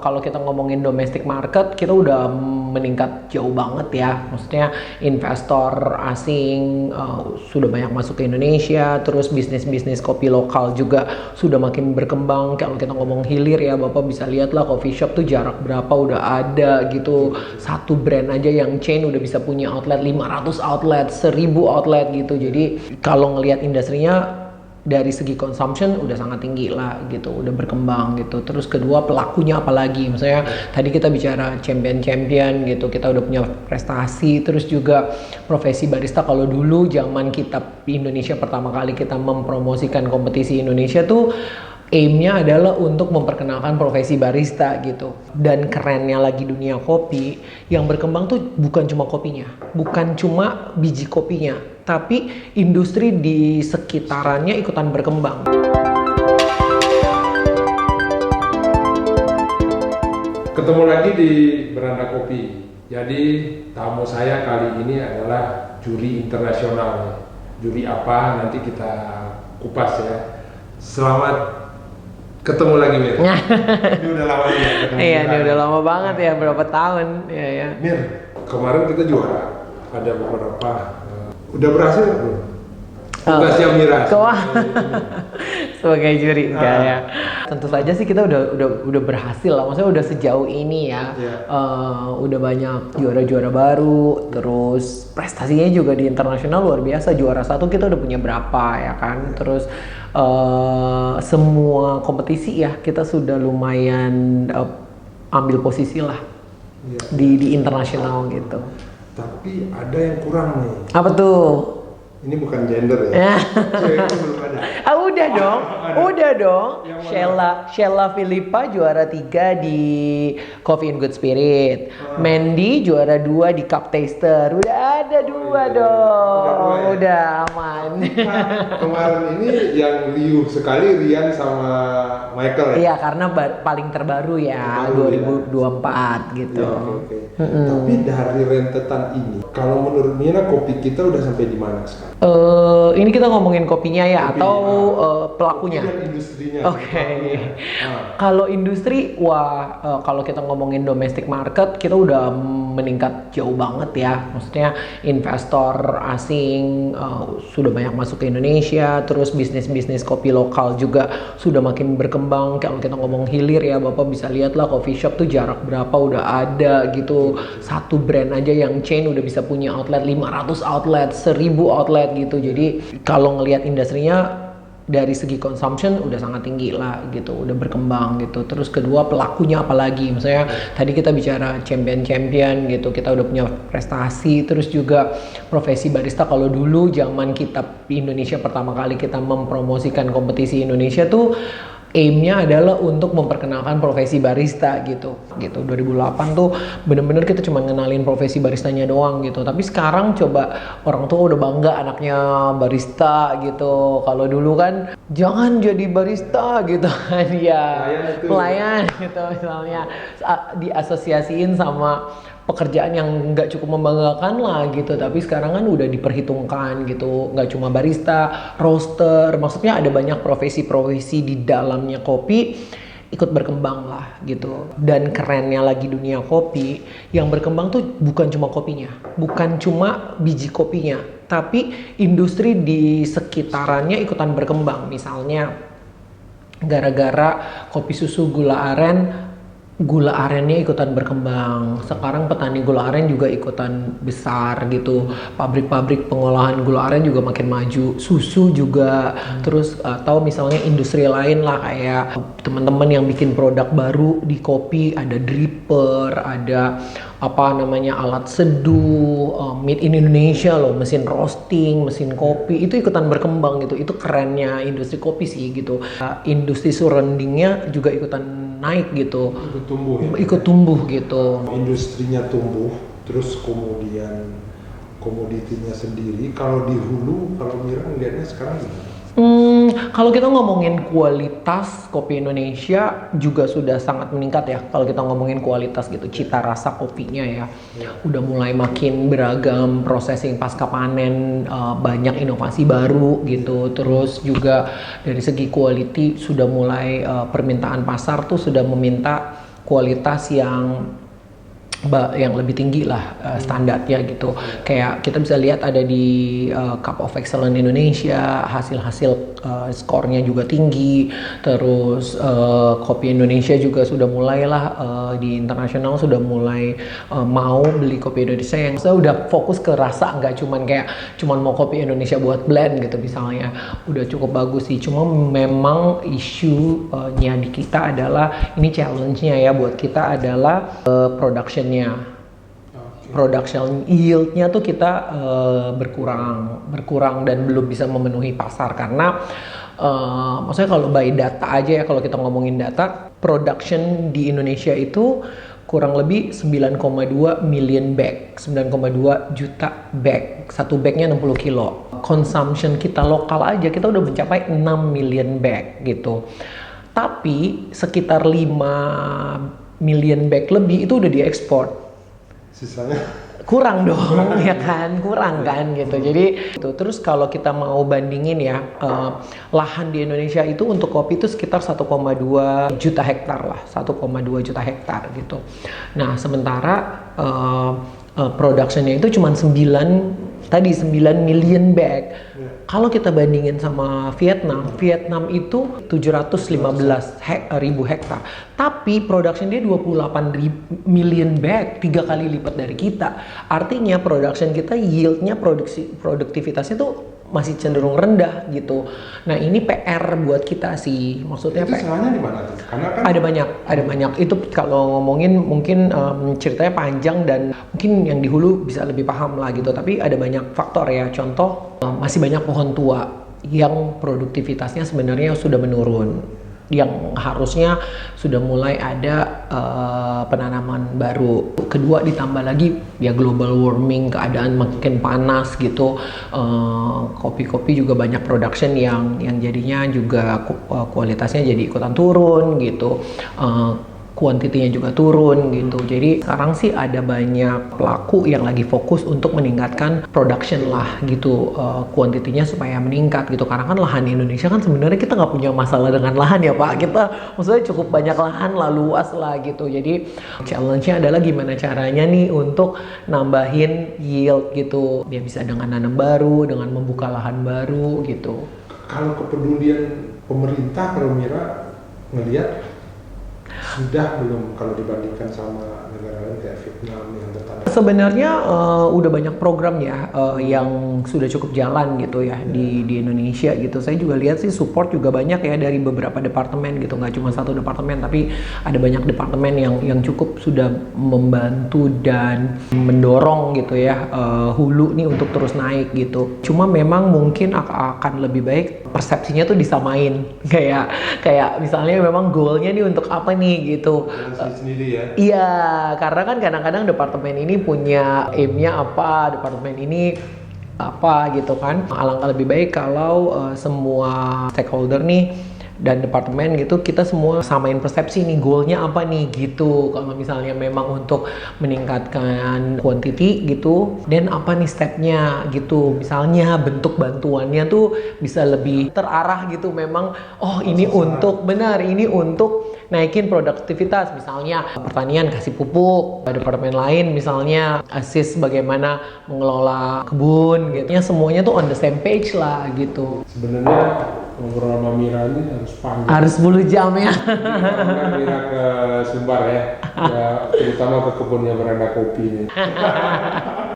Kalau kita ngomongin domestic market, kita udah meningkat jauh banget ya. Maksudnya investor asing sudah banyak masuk ke Indonesia, terus bisnis-bisnis kopi lokal juga sudah makin berkembang. Kalau kita ngomong hilir ya, Bapak bisa lihat lah coffee shop tuh jarak berapa udah ada gitu. Satu brand aja yang chain udah bisa punya outlet 500 outlet, 1000 outlet gitu. Jadi kalau ngelihat industrinya dari segi consumption udah sangat tinggi lah gitu, udah berkembang gitu. Terus kedua pelakunya apalagi, misalnya tadi kita bicara champion gitu, kita udah punya prestasi. Terus juga profesi barista, kalau dulu zaman kita di Indonesia pertama kali kita mempromosikan kompetisi Indonesia tuh aimnya adalah untuk memperkenalkan profesi barista gitu. Dan kerennya lagi dunia kopi, yang berkembang tuh bukan cuma kopinya, bukan cuma biji kopinya, tapi industri di sekitarannya ikutan berkembang. Ketemu lagi di Beranda Kopi. Jadi tamu saya kali ini adalah juri internasional. Juri apa nanti kita kupas ya. Selamat ketemu lagi, Mir. Ini udah lama ya. Iya, ini udah lama banget ya, berapa tahun ya. Mir, kemarin kita juara. Ada beberapa. Udah berhasil belum? Tugasnya Mira. Sebagai juri ya. Tentu saja sih kita udah berhasil lah. Maksudnya udah sejauh ini ya. Udah banyak juara-juara baru. Terus prestasinya juga di internasional luar biasa. Juara 1 kita udah punya berapa ya kan. Terus semua kompetisi ya kita sudah lumayan ambil posisi lah di internasional gitu. Tapi ada yang kurang nih. Apa tuh? Ini bukan gender ya. Ceweknya belum ada. Udah dong. Udah dong. Sheila Philippa juara 3 di Coffee and Good Spirit. Mandy juara 2 di Cup Taster. Udah ada 2 dong. Udah aman. Kemarin ini yang liuh sekali Rian sama Michael ya. Iya, karena paling terbaru ya, 2024 gitu. Ya, Tapi dari rentetan ini, kalau menurut Mira kopi kita udah sampai di mana sekarang? Ini kita ngomongin kopinya ya, kopi, atau pelakunya? Kopi dan industrinya. Oke. Kalau industri, kalau kita ngomongin domestic market, kita udah meningkat jauh banget ya. Maksudnya investor asing sudah banyak masuk ke Indonesia, terus bisnis-bisnis kopi lokal juga sudah makin berkembang. Kalau kita ngomong hilir ya, Bapak bisa lihat lah coffee shop tuh jarak berapa udah ada gitu. Satu brand aja yang chain udah bisa punya outlet 500 outlet, 1000 outlet gitu. Jadi kalau ngelihat industrinya dari segi consumption udah sangat tinggi lah gitu, udah berkembang gitu. Terus kedua pelakunya apalagi, misalnya tadi kita bicara champion gitu, kita udah punya prestasi. Terus juga profesi barista, kalau dulu zaman kita di Indonesia pertama kali kita mempromosikan kompetisi Indonesia tuh aimnya adalah untuk memperkenalkan profesi barista gitu. 2008 tuh bener-bener kita cuma ngenalin profesi baristanya doang gitu. Tapi sekarang coba orang tua udah bangga anaknya barista gitu. Kalau dulu kan jangan jadi barista gitu kan ya, pelayan gitu misalnya, diasosiasiin sama pekerjaan yang nggak cukup membanggakan lah gitu. Tapi sekarang kan udah diperhitungkan gitu, nggak cuma barista, roaster, maksudnya ada banyak profesi-profesi di dalamnya kopi ikut berkembang lah gitu. Dan kerennya lagi dunia kopi, yang berkembang tuh bukan cuma kopinya, bukan cuma biji kopinya, tapi industri di sekitarannya ikutan berkembang. Misalnya gara-gara kopi susu gula arennya ikutan berkembang. Sekarang petani gula aren juga ikutan besar gitu. Pabrik-pabrik pengolahan gula aren juga makin maju. Susu juga. Terus atau misalnya industri lain lah, kayak teman-teman yang bikin produk baru di kopi, ada dripper, ada alat seduh, made in Indonesia loh, mesin roasting, mesin kopi, itu ikutan berkembang gitu. Itu kerennya industri kopi sih gitu. Industri surroundingnya juga ikutan naik gitu, ikut tumbuh gitu. Industrinya tumbuh, terus kemudian komoditinya sendiri. Kalau di hulu, kalau Mira ngeliatnya sekarang gimana? Kalau kita ngomongin kualitas kopi Indonesia juga sudah sangat meningkat ya. Kalau kita ngomongin kualitas gitu, cita rasa kopinya ya, udah mulai makin beragam, processing pasca panen, banyak inovasi baru gitu. Terus juga dari segi quality sudah mulai permintaan pasar tuh sudah meminta kualitas yang lebih tinggi lah standarnya gitu. Kayak kita bisa lihat ada di Cup of Excellence Indonesia, hasil-hasil skornya juga tinggi. Terus kopi Indonesia juga sudah mulailah di internasional sudah mulai mau beli kopi Indonesia yang saya udah fokus ke rasa, nggak cuman mau kopi Indonesia buat blend gitu misalnya. Udah cukup bagus sih. Cuma memang isunya di kita adalah ini challenge-nya ya buat kita adalah production yield-nya tuh kita berkurang dan belum bisa memenuhi pasar karena maksudnya kalau by data aja ya, kalau kita ngomongin data, production di Indonesia itu kurang lebih 9,2 million bag, 9,2 juta bag, satu bagnya 60 kilo. Consumption kita lokal aja kita udah mencapai 6 million bag gitu. Tapi sekitar 5 million bag lebih itu udah diekspor. Sisanya kurang dong ya kan, kurang kan gitu. Jadi terus kalau kita mau bandingin ya, lahan di Indonesia itu untuk kopi itu sekitar 1,2 juta hektar lah, 1,2 juta hektar gitu. Nah sementara productionnya itu cuma 9 million bag. Kalau kita bandingin sama Vietnam itu 715 ribu hektar. Tapi production dia 28 million bag, 3 kali lipat dari kita. Artinya production kita yieldnya, produktivitasnya tuh masih cenderung rendah gitu. Nah ini PR buat kita sih, maksudnya itu salahnya di mana tuh? Karena kan ada banyak. Itu kalau ngomongin mungkin ceritanya panjang dan mungkin yang di hulu bisa lebih paham lah gitu. Tapi ada banyak faktor ya. Contoh masih banyak pohon tua yang produktivitasnya sebenarnya sudah menurun. Yang harusnya sudah mulai ada penanaman baru. Kedua ditambah lagi ya global warming, keadaan makin panas gitu. Kopi-kopi juga banyak production yang jadinya juga kualitasnya jadi ikutan turun gitu. Kuantitinya juga turun gitu. Jadi sekarang sih ada banyak pelaku yang lagi fokus untuk meningkatkan production lah gitu, kuantitinya supaya meningkat gitu. Karena kan lahan di Indonesia kan sebenarnya kita nggak punya masalah dengan lahan ya Pak. Kita maksudnya cukup banyak lahan lah, luas lah gitu. Jadi challenge-nya adalah gimana caranya nih untuk nambahin yield gitu. Dia bisa dengan nanam baru, dengan membuka lahan baru gitu. Kalau kepedulian pemerintah, kalau Mira ngelihat sudah belum kalau dibandingkan sama negara lain kayak Vietnam yang tetangga? Sebenarnya udah banyak program ya yang sudah cukup jalan gitu ya di Indonesia gitu. Saya juga lihat sih support juga banyak ya dari beberapa departemen gitu, nggak cuma satu departemen tapi ada banyak departemen yang cukup sudah membantu dan mendorong gitu ya hulu nih untuk terus naik gitu. Cuma memang mungkin akan lebih baik persepsinya tuh disamain kayak misalnya memang goalnya nih untuk apa nih gitu. Sendiri ya. Iya, karena kan kadang-kadang departemen ini punya aim-nya apa, departemen ini apa gitu kan. Alangkah lebih baik kalau semua stakeholder nih dan departemen gitu kita semua samain persepsi nih, goalnya apa nih gitu. Kalau misalnya memang untuk meningkatkan quantity gitu, dan apa nih stepnya gitu. Misalnya bentuk bantuannya tuh bisa lebih terarah gitu. Memang ini untuk naikin produktivitas, misalnya pertanian kasih pupuk, departemen lain misalnya assist bagaimana mengelola kebun gitu. Ya semuanya tuh on the same page lah gitu. Sebenarnya ngobrol sama Mira ini harus panjang. Harus 10 jam ya. Mira ke Sumbar ya, terutama ke kebunnya Beranda Kopi ini.